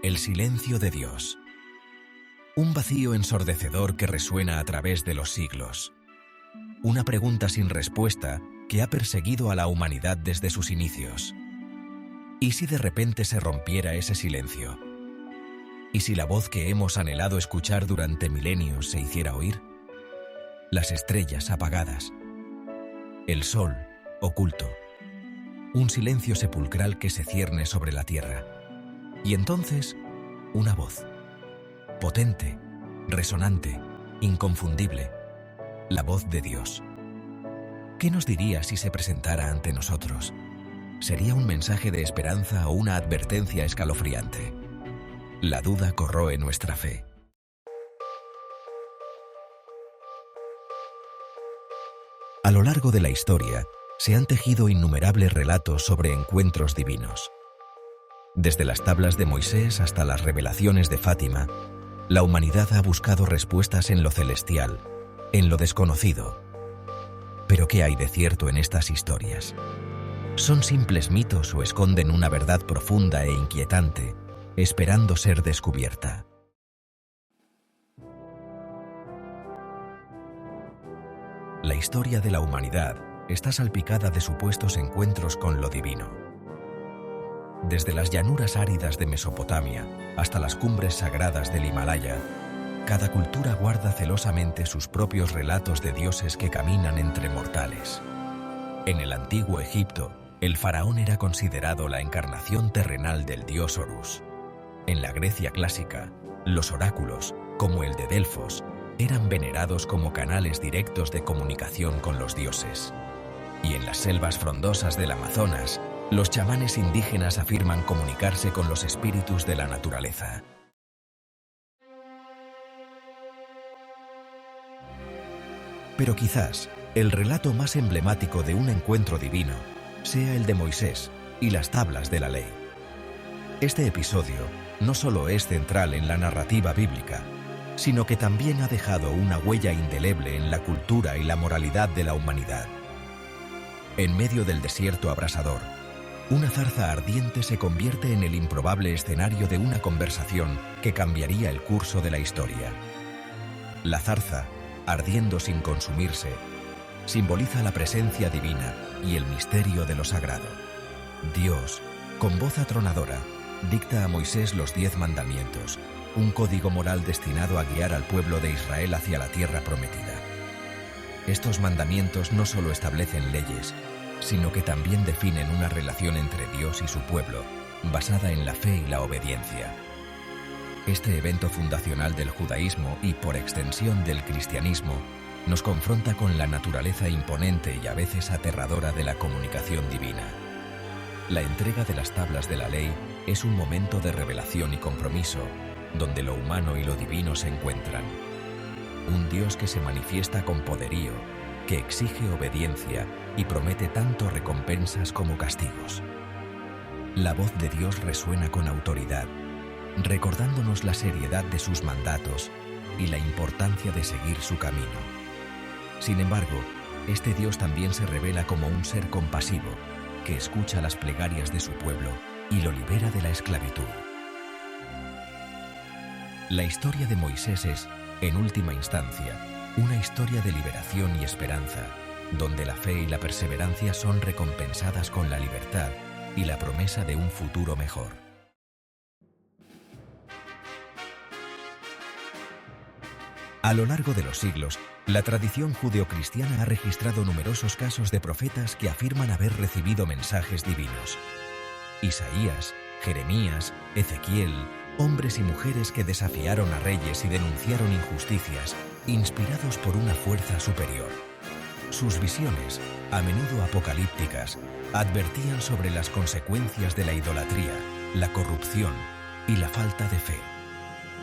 El silencio de Dios. Un vacío ensordecedor que resuena a través de los siglos. Una pregunta sin respuesta que ha perseguido a la humanidad desde sus inicios. ¿Y si de repente se rompiera ese silencio? ¿Y si la voz que hemos anhelado escuchar durante milenios se hiciera oír? Las estrellas apagadas. El sol oculto. Un silencio sepulcral que se cierne sobre la tierra. Y entonces, una voz. Potente, resonante, inconfundible. La voz de Dios. ¿Qué nos diría si se presentara ante nosotros? ¿Sería un mensaje de esperanza o una advertencia escalofriante? La duda corroe nuestra fe. A lo largo de la historia, se han tejido innumerables relatos sobre encuentros divinos. Desde las tablas de Moisés hasta las revelaciones de Fátima, la humanidad ha buscado respuestas en lo celestial, en lo desconocido. ¿Pero qué hay de cierto en estas historias? ¿Son simples mitos o esconden una verdad profunda e inquietante, esperando ser descubierta? La historia de la humanidad está salpicada de supuestos encuentros con lo divino. Desde las llanuras áridas de Mesopotamia hasta las cumbres sagradas del Himalaya, cada cultura guarda celosamente sus propios relatos de dioses que caminan entre mortales. En el antiguo Egipto, el faraón era considerado la encarnación terrenal del dios Horus. En la Grecia clásica, los oráculos, como el de Delfos, eran venerados como canales directos de comunicación con los dioses. Y en las selvas frondosas del Amazonas, los chamanes indígenas afirman comunicarse con los espíritus de la naturaleza. Pero quizás el relato más emblemático de un encuentro divino sea el de Moisés y las tablas de la ley. Este episodio no solo es central en la narrativa bíblica, sino que también ha dejado una huella indeleble en la cultura y la moralidad de la humanidad. En medio del desierto abrasador, una zarza ardiente se convierte en el improbable escenario de una conversación que cambiaría el curso de la historia. La zarza, ardiendo sin consumirse, simboliza la presencia divina y el misterio de lo sagrado. Dios, con voz atronadora, dicta a Moisés los 10 mandamientos, un código moral destinado a guiar al pueblo de Israel hacia la tierra prometida. Estos mandamientos no solo establecen leyes, sino que también definen una relación entre Dios y su pueblo, basada en la fe y la obediencia. Este evento fundacional del judaísmo y, por extensión, del cristianismo, nos confronta con la naturaleza imponente y a veces aterradora de la comunicación divina. La entrega de las tablas de la ley es un momento de revelación y compromiso, donde lo humano y lo divino se encuentran. Un Dios que se manifiesta con poderío, que exige obediencia y promete tanto recompensas como castigos. La voz de Dios resuena con autoridad, recordándonos la seriedad de sus mandatos y la importancia de seguir su camino. Sin embargo, este Dios también se revela como un ser compasivo, que escucha las plegarias de su pueblo y lo libera de la esclavitud. La historia de Moisés es, en última instancia, una historia de liberación y esperanza, donde la fe y la perseverancia son recompensadas con la libertad y la promesa de un futuro mejor. A lo largo de los siglos, la tradición judeocristiana ha registrado numerosos casos de profetas que afirman haber recibido mensajes divinos. Isaías, Jeremías, Ezequiel, hombres y mujeres que desafiaron a reyes y denunciaron injusticias, inspirados por una fuerza superior. Sus visiones, a menudo apocalípticas, advertían sobre las consecuencias de la idolatría, la corrupción y la falta de fe.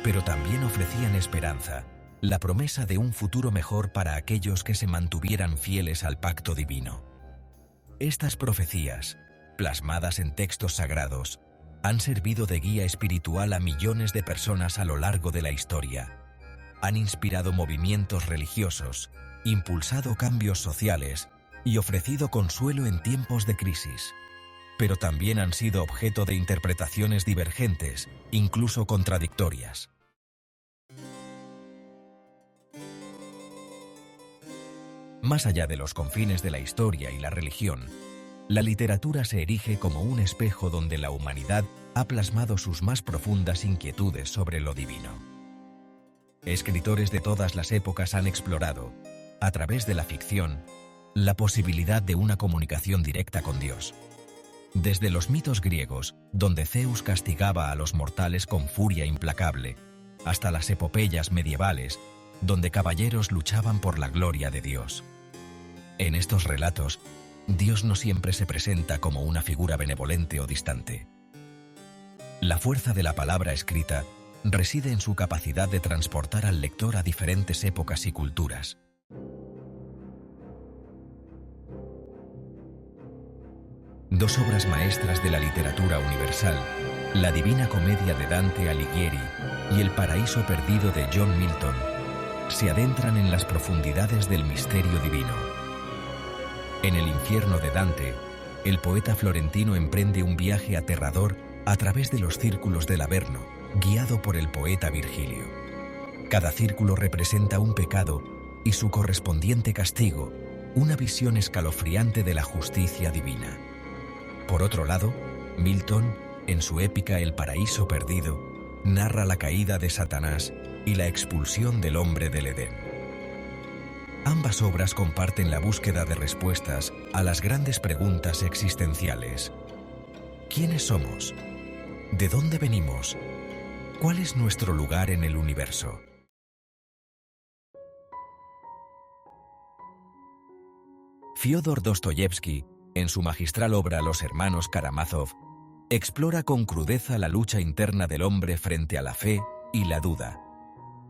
Pero también ofrecían esperanza, la promesa de un futuro mejor para aquellos que se mantuvieran fieles al pacto divino. Estas profecías, plasmadas en textos sagrados, han servido de guía espiritual a millones de personas a lo largo de la historia. Han inspirado movimientos religiosos, impulsado cambios sociales y ofrecido consuelo en tiempos de crisis. pero también han sido objeto de interpretaciones divergentes, incluso contradictorias. Más allá de los confines de la historia y la religión, la literatura se erige como un espejo donde la humanidad ha plasmado sus más profundas inquietudes sobre lo divino. Escritores de todas las épocas han explorado, a través de la ficción, la posibilidad de una comunicación directa con Dios. Desde los mitos griegos, donde Zeus castigaba a los mortales con furia implacable, hasta las epopeyas medievales, donde caballeros luchaban por la gloria de Dios. En estos relatos, Dios no siempre se presenta como una figura benevolente o distante. La fuerza de la palabra escrita reside en su capacidad de transportar al lector a diferentes épocas y culturas. Dos obras maestras de la literatura universal, La Divina Comedia de Dante Alighieri y El Paraíso Perdido de John Milton, se adentran en las profundidades del misterio divino. En el infierno de Dante, el poeta florentino emprende un viaje aterrador a través de los círculos del Averno, guiado por el poeta Virgilio. Cada círculo representa un pecado y su correspondiente castigo, una visión escalofriante de la justicia divina. Por otro lado, Milton, en su épica El Paraíso Perdido, narra la caída de Satanás y la expulsión del hombre del Edén. Ambas obras comparten la búsqueda de respuestas a las grandes preguntas existenciales. ¿Quiénes somos? ¿De dónde venimos? ¿Cuál es nuestro lugar en el universo? Fyodor Dostoyevsky, en su magistral obra Los hermanos Karamazov, explora con crudeza la lucha interna del hombre frente a la fe y la duda.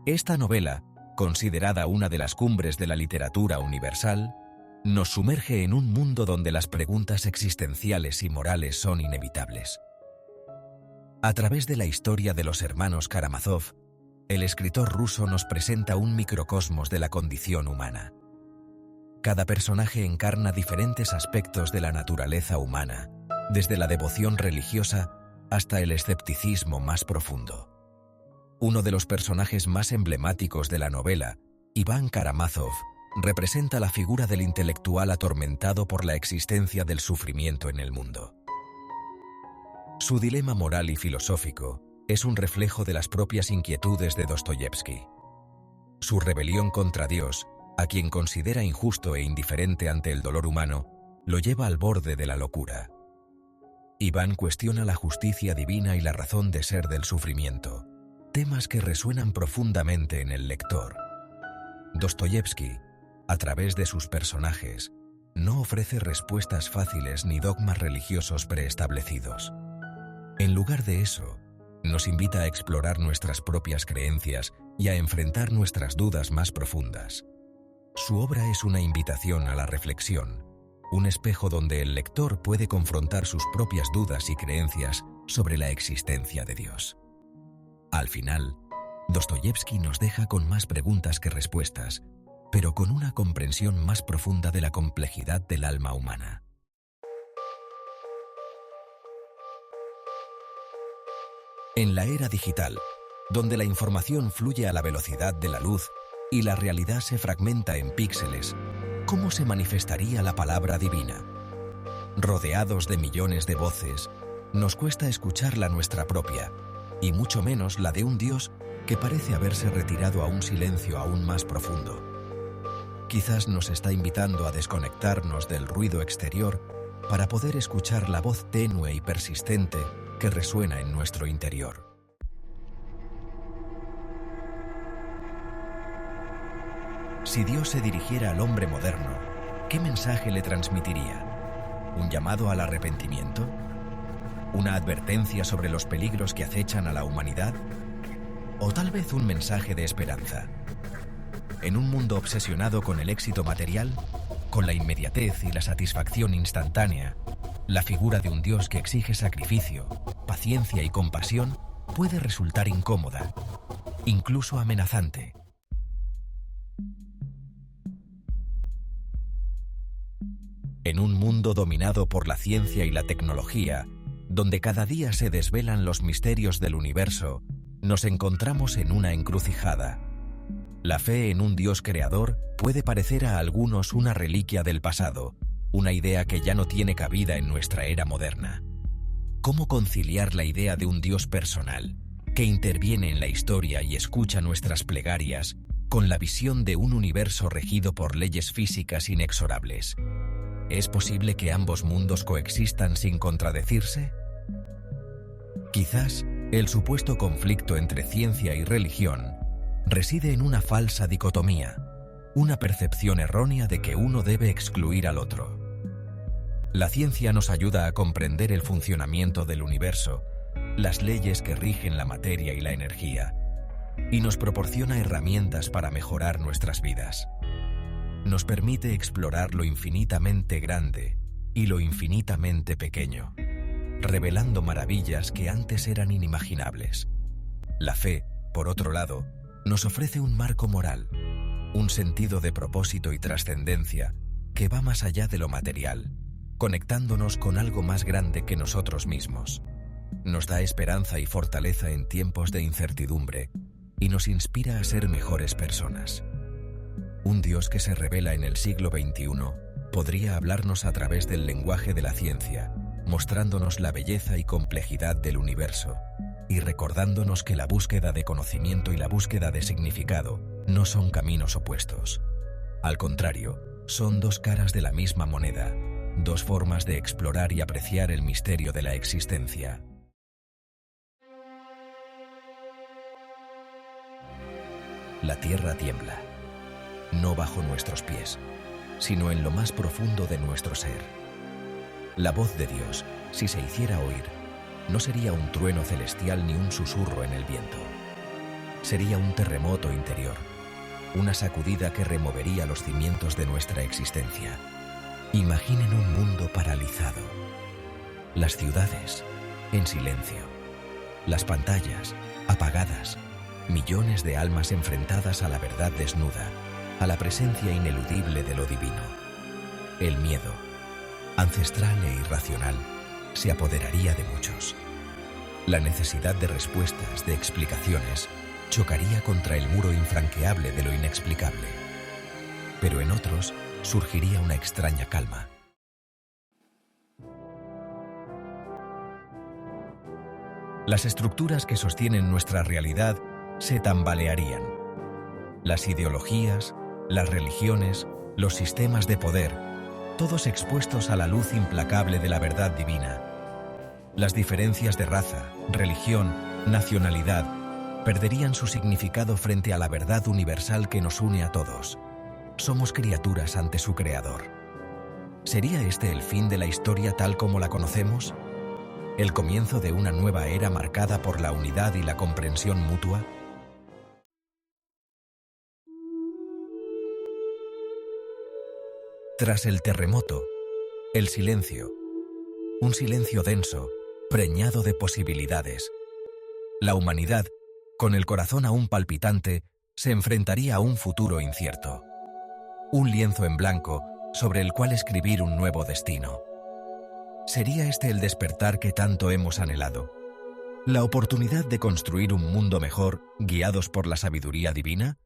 Esta novela, considerada una de las cumbres de la literatura universal, nos sumerge en un mundo donde las preguntas existenciales y morales son inevitables. A través de la historia de los hermanos Karamazov, el escritor ruso nos presenta un microcosmos de la condición humana. Cada personaje encarna diferentes aspectos de la naturaleza humana, desde la devoción religiosa hasta el escepticismo más profundo. Uno de los personajes más emblemáticos de la novela, Iván Karamazov, representa la figura del intelectual atormentado por la existencia del sufrimiento en el mundo. Su dilema moral y filosófico es un reflejo de las propias inquietudes de Dostoyevsky. Su rebelión contra Dios, a quien considera injusto e indiferente ante el dolor humano, lo lleva al borde de la locura. Iván cuestiona la justicia divina y la razón de ser del sufrimiento, temas que resuenan profundamente en el lector. Dostoyevsky, a través de sus personajes, no ofrece respuestas fáciles ni dogmas religiosos preestablecidos. En lugar de eso, nos invita a explorar nuestras propias creencias y a enfrentar nuestras dudas más profundas. Su obra es una invitación a la reflexión, un espejo donde el lector puede confrontar sus propias dudas y creencias sobre la existencia de Dios. Al final, Dostoyevsky nos deja con más preguntas que respuestas, pero con una comprensión más profunda de la complejidad del alma humana. En la era digital, donde la información fluye a la velocidad de la luz y la realidad se fragmenta en píxeles, ¿cómo se manifestaría la palabra divina? Rodeados de millones de voces, nos cuesta escuchar la nuestra propia, y mucho menos la de un Dios que parece haberse retirado a un silencio aún más profundo. Quizás nos está invitando a desconectarnos del ruido exterior para poder escuchar la voz tenue y persistente que resuena en nuestro interior. Si Dios se dirigiera al hombre moderno, ¿qué mensaje le transmitiría? ¿Un llamado al arrepentimiento? ¿Una advertencia sobre los peligros que acechan a la humanidad? ¿O tal vez un mensaje de esperanza? En un mundo obsesionado con el éxito material, con la inmediatez y la satisfacción instantánea, la figura de un Dios que exige sacrificio, paciencia y compasión puede resultar incómoda, incluso amenazante. En un mundo dominado por la ciencia y la tecnología, donde cada día se desvelan los misterios del universo, nos encontramos en una encrucijada. La fe en un Dios creador puede parecer a algunos una reliquia del pasado, una idea que ya no tiene cabida en nuestra era moderna. ¿Cómo conciliar la idea de un Dios personal, que interviene en la historia y escucha nuestras plegarias, con la visión de un universo regido por leyes físicas inexorables? ¿Es posible que ambos mundos coexistan sin contradecirse? Quizás el supuesto conflicto entre ciencia y religión reside en una falsa dicotomía, una percepción errónea de que uno debe excluir al otro. La ciencia nos ayuda a comprender el funcionamiento del universo, las leyes que rigen la materia y la energía, y nos proporciona herramientas para mejorar nuestras vidas. Nos permite explorar lo infinitamente grande y lo infinitamente pequeño, revelando maravillas que antes eran inimaginables. La fe, por otro lado, nos ofrece un marco moral, un sentido de propósito y trascendencia que va más allá de lo material, conectándonos con algo más grande que nosotros mismos. Nos da esperanza y fortaleza en tiempos de incertidumbre y nos inspira a ser mejores personas. Un Dios que se revela en el siglo XXI podría hablarnos a través del lenguaje de la ciencia, mostrándonos la belleza y complejidad del universo, y recordándonos que la búsqueda de conocimiento y la búsqueda de significado no son caminos opuestos. Al contrario, son dos caras de la misma moneda, dos formas de explorar y apreciar el misterio de la existencia. La tierra tiembla, no bajo nuestros pies, sino en lo más profundo de nuestro ser. La voz de Dios, si se hiciera oír, no sería un trueno celestial ni un susurro en el viento. Sería un terremoto interior, una sacudida que removería los cimientos de nuestra existencia. Imaginen un mundo paralizado. Las ciudades, en silencio. Las pantallas, apagadas. Millones de almas enfrentadas a la verdad desnuda, a la presencia ineludible de lo divino. El miedo, ancestral e irracional, se apoderaría de muchos. La necesidad de respuestas, de explicaciones, chocaría contra el muro infranqueable de lo inexplicable. Pero en otros surgiría una extraña calma. Las estructuras que sostienen nuestra realidad se tambalearían. Las ideologías, las religiones, los sistemas de poder, todos expuestos a la luz implacable de la verdad divina. Las diferencias de raza, religión, nacionalidad, perderían su significado frente a la verdad universal que nos une a todos. Somos criaturas ante su Creador. ¿Sería este el fin de la historia tal como la conocemos? ¿El comienzo de una nueva era marcada por la unidad y la comprensión mutua? Tras el terremoto, el silencio. Un silencio denso, preñado de posibilidades. La humanidad, con el corazón aún palpitante, se enfrentaría a un futuro incierto. Un lienzo en blanco sobre el cual escribir un nuevo destino. ¿Sería este el despertar que tanto hemos anhelado? ¿La oportunidad de construir un mundo mejor, guiados por la sabiduría divina?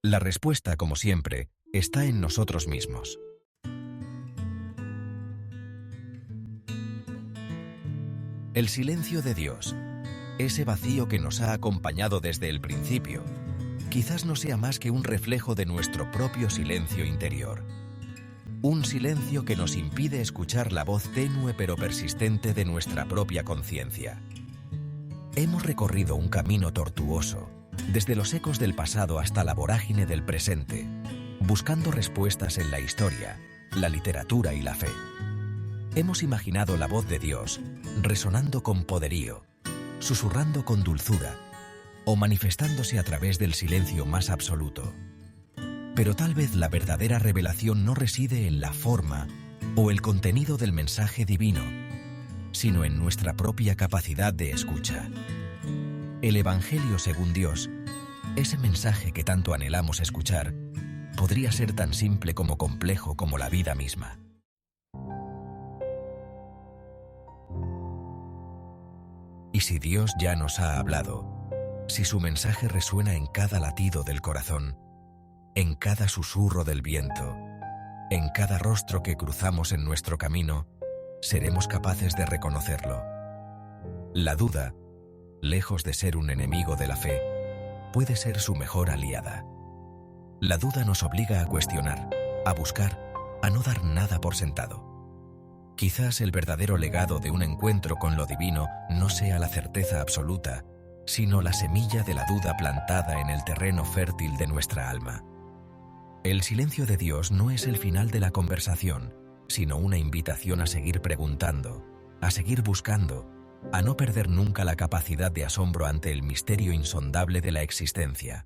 La respuesta, como siempre, está en nosotros mismos. El silencio de Dios, ese vacío que nos ha acompañado desde el principio, quizás no sea más que un reflejo de nuestro propio silencio interior. Un silencio que nos impide escuchar la voz tenue pero persistente de nuestra propia conciencia. Hemos recorrido un camino tortuoso, desde los ecos del pasado hasta la vorágine del presente, buscando respuestas en la historia, la literatura y la fe. Hemos imaginado la voz de Dios resonando con poderío, susurrando con dulzura o manifestándose a través del silencio más absoluto. Pero tal vez la verdadera revelación no reside en la forma o el contenido del mensaje divino, sino en nuestra propia capacidad de escucha. El Evangelio según Dios, ese mensaje que tanto anhelamos escuchar, podría ser tan simple como complejo como la vida misma. Y si Dios ya nos ha hablado, si su mensaje resuena en cada latido del corazón, en cada susurro del viento, en cada rostro que cruzamos en nuestro camino, seremos capaces de reconocerlo. La duda, lejos de ser un enemigo de la fe, puede ser su mejor aliada. La duda nos obliga a cuestionar, a buscar, a no dar nada por sentado. Quizás el verdadero legado de un encuentro con lo divino no sea la certeza absoluta, sino la semilla de la duda plantada en el terreno fértil de nuestra alma. El silencio de Dios no es el final de la conversación, sino una invitación a seguir preguntando, a seguir buscando, a no perder nunca la capacidad de asombro ante el misterio insondable de la existencia.